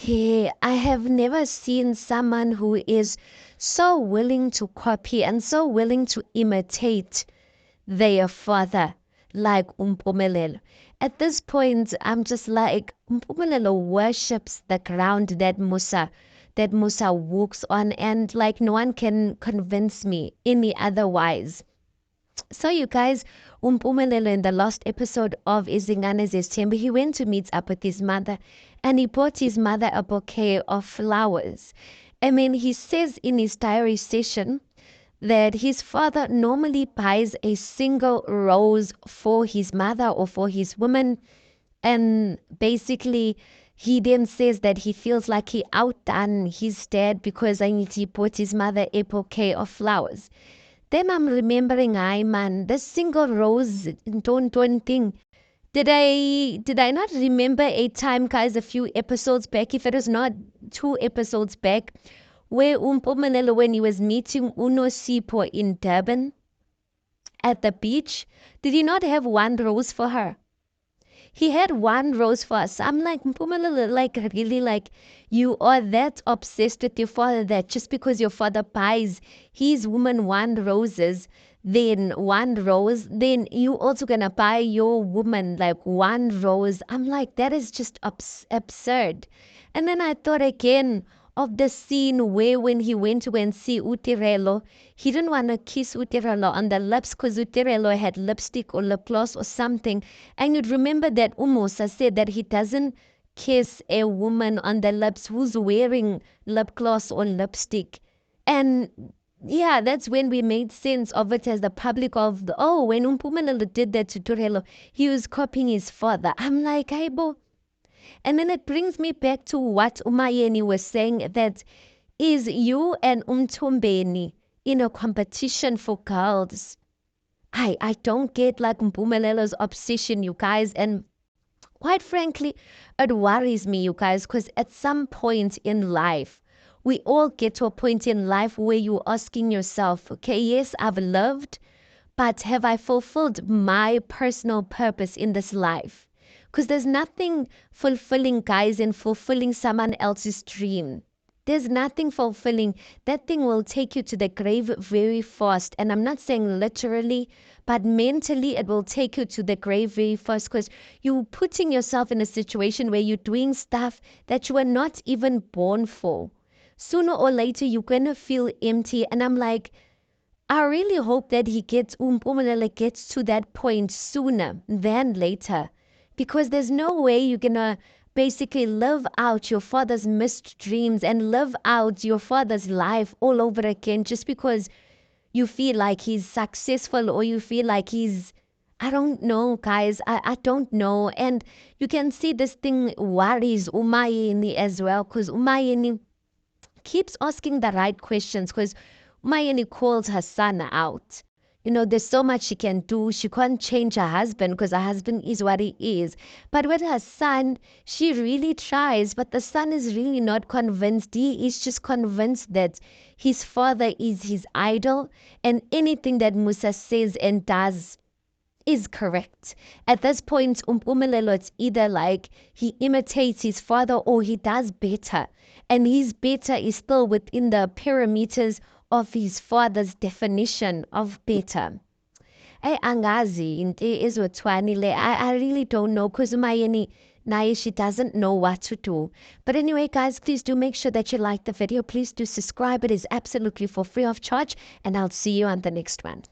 Hey, I have never seen someone who is so willing to copy and so willing to imitate their father like Umpumelelo. At this point, I'm just like, Umpumelelo worships the ground that Musa walks on, and like no one can convince me any otherwise. So you guys, Umpumelelo in the last episode of Izingane Zesthembu, he went to meet up with his mother and he bought his mother a bouquet of flowers. I mean, he says in his diary session that his father normally buys a single rose for his mother or for his woman. And basically, he then says that he feels like he outdone his dad because he bought his mother a bouquet of flowers. Then I'm remembering, I man, the single rose don't thing. Did I not remember a time, guys, a few episodes back, if it was not 2 episodes back, where Umpumelelo, when he was meeting Uno Sipo in Durban at the beach, did he not have one rose for her? He had one rose for us. I'm like, Mpumelelo, like really, like you are that obsessed with your father that just because your father buys his woman one rose, then you also gonna buy your woman like one rose. I'm like, that is just absurd. And then I thought again of the scene where when he went to go and see Utirelo, he didn't want to kiss Utirelo on the lips because Utirelo had lipstick or lip gloss or something. And you'd remember that Umusa said that he doesn't kiss a woman on the lips who's wearing lip gloss or lipstick. And yeah, that's when we made sense of it as the public of the, oh, when Umpumelelo did that to Turelo, he was copying his father. I'm like, Aibo. And then it brings me back to what Umayeni was saying, that is you and Umtumbeni in a competition for girls. I don't get like Mpumelela's obsession, you guys. And quite frankly, it worries me, you guys, because at some point in life, we all get to a point in life where you're asking yourself, okay, yes, I've loved, but have I fulfilled my personal purpose in this life? Because there's nothing fulfilling, guys, in fulfilling someone else's dream. There's nothing fulfilling. That thing will take you to the grave very fast. And I'm not saying literally, but mentally, it will take you to the grave very fast because you're putting yourself in a situation where you're doing stuff that you were not even born for. Sooner or later, you're going to feel empty. And I'm like, I really hope that Umpumelelo gets to that point sooner than later, because there's no way you're gonna basically live out your father's missed dreams and live out your father's life all over again just because you feel like he's successful or you feel like I don't know, guys. I don't know. And you can see this thing worries Umayeni as well, because Umayeni keeps asking the right questions, because Umayeni calls her son out. There's so much she can do. She can't change her husband because her husband is what he is. But with her son, she really tries. But the son is really not convinced. He is just convinced that his father is his idol. And anything that Musa says and does is correct. At this point, Umpumelelo, it's either like he imitates his father or he does better. And his better is still within the parameters of his father's definition of better. Angazi inte ezotwanile. I really don't know because Umayeni naye she doesn't know what to do. But anyway, guys, please do make sure that you like the video. Please do subscribe. It is absolutely for free of charge. And I'll see you on the next one.